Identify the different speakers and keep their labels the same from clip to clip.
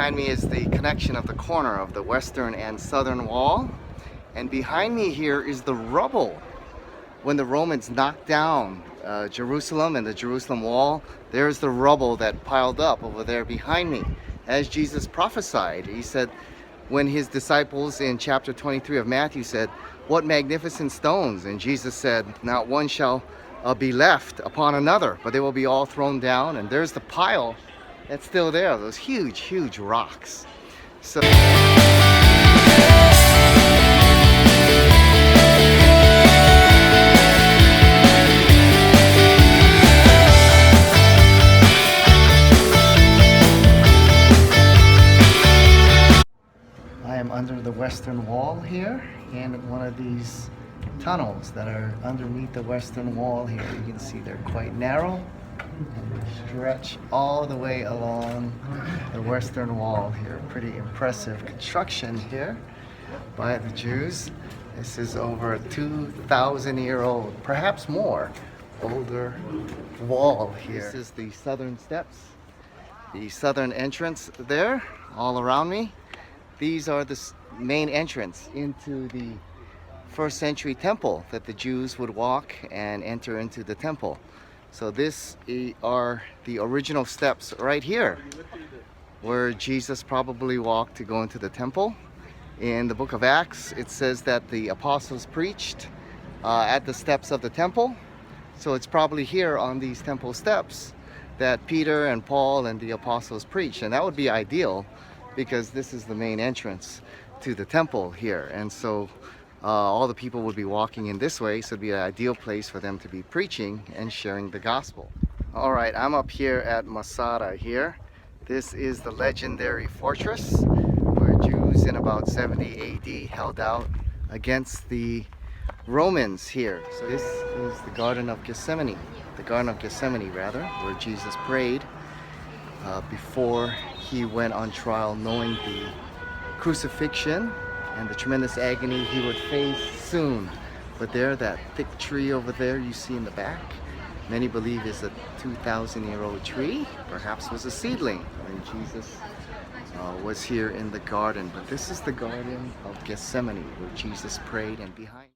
Speaker 1: behind me is the connection of the corner of the western and southern wall. And behind me here is the rubble. When the Romans knocked down Jerusalem and the Jerusalem wall, there's the rubble that piled up over there behind me. As Jesus prophesied, he said, when his disciples in chapter 23 of Matthew said, "What magnificent stones," and Jesus said, "Not one shall be left upon another, but they will be all thrown down." And there's the pile that's still there, those huge, huge rocks. So I am under the western wall here in one of these tunnels that are underneath the western wall here. You can see they're quite narrow and stretch all the way along the western wall here. Pretty impressive construction here by the Jews. This is over a 2,000-year-old, perhaps more, older wall here. This is the southern steps, the southern entrance there, all around me. These are the main entrance into the first century temple that the Jews would walk and enter into the temple. So this are the original steps right here where Jesus probably walked to go into the temple. In the book of Acts, it says that the apostles preached at the steps of the temple. So it's probably here on these temple steps that Peter and Paul and the apostles preached. And that would be ideal, because this is the main entrance to the temple here. And so all the people would be walking in this way, so it'd be an ideal place for them to be preaching and sharing the gospel. All right, I'm up here at Masada here. This is the legendary fortress where Jews in about 70 AD held out against the Romans here. So this is the Garden of Gethsemane, where Jesus prayed before he went on trial, knowing the crucifixion and the tremendous agony he would face soon. But there, that thick tree over there you see in the back, many believe is a 2,000-year-old tree, perhaps was a seedling when Jesus was here in the garden. But this is the Garden of Gethsemane where Jesus prayed, and behind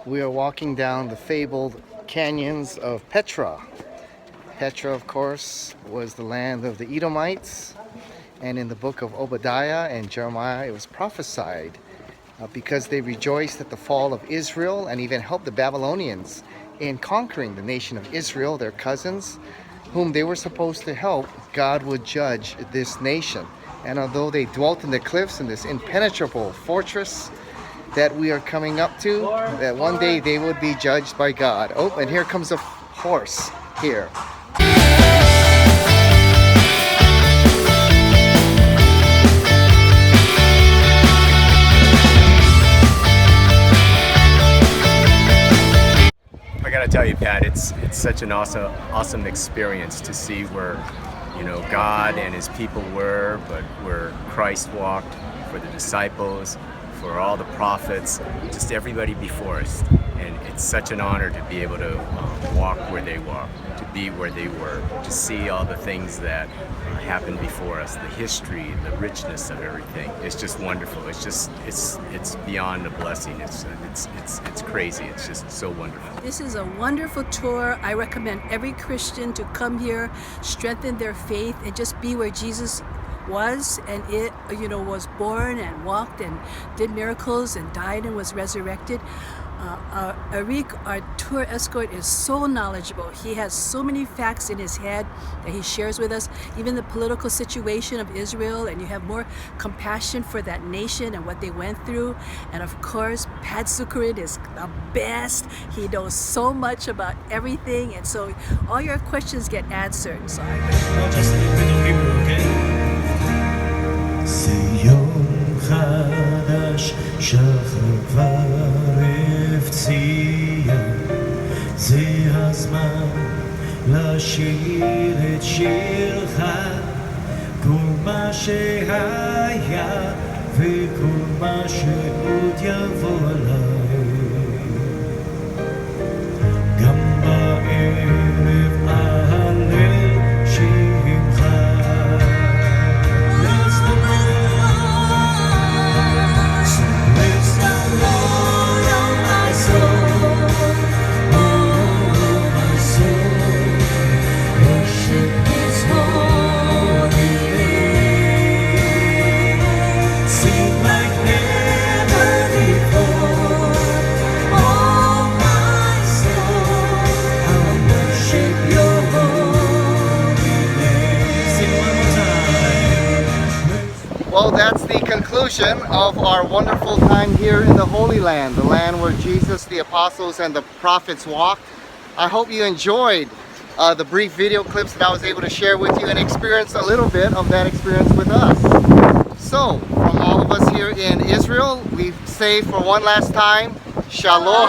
Speaker 1: we are walking down the fabled canyons of Petra. Petra, of course, was the land of the Edomites, and in the book of Obadiah and Jeremiah it was prophesied because they rejoiced at the fall of Israel and even helped the Babylonians in conquering the nation of Israel, their cousins, whom they were supposed to help. God would judge this nation. And although they dwelt in the cliffs in this impenetrable fortress that we are coming up to, that one day they would be judged by God. Oh, and here comes a horse here.
Speaker 2: I gotta tell you, Pat, it's such an awesome experience to see where, you know, God and his people were, but where Christ walked for the disciples, for all the prophets, just everybody before us. And it's such an honor to be able to walk where they walked, to be where they were, to see all the things that happened before us, the history, the richness of everything. It's just wonderful. It's beyond a blessing. It's crazy. It's just so wonderful.
Speaker 3: This is a wonderful tour. I recommend every Christian to come here, strengthen their faith, and just be where Jesus was, and it, you know, was born and walked and did miracles and died and was resurrected. Arik, our tour escort, is so knowledgeable. He has so many facts in his head that he shares with us, even the political situation of Israel, and you have more compassion for that nation and what they went through. And of course, Pat Zukerin is the best. He knows so much about everything, and so all your questions get answered. So
Speaker 4: just a bit of Hebrew, okay? יום חדש שכבר הפציע, זה הזמן לשיר את שירך, מה שהיה וכל מה שעוד יבוא להם. גם בערב אהלל שמך. Bless the Lord, bless the Lord, oh my soul, oh my soul, worship His holy name. Sing like never before, oh my soul, I'll worship Your holy name. Sing one more time.
Speaker 1: Well, that's the conclusion of our wonderful time here in the Holy Land, the land where Jesus, the apostles, and the prophets walked. I hope you enjoyed the brief video clips that I was able to share with you and experience a little bit of that experience with us. So, from all of us here in Israel, we say for one last time, Shalom.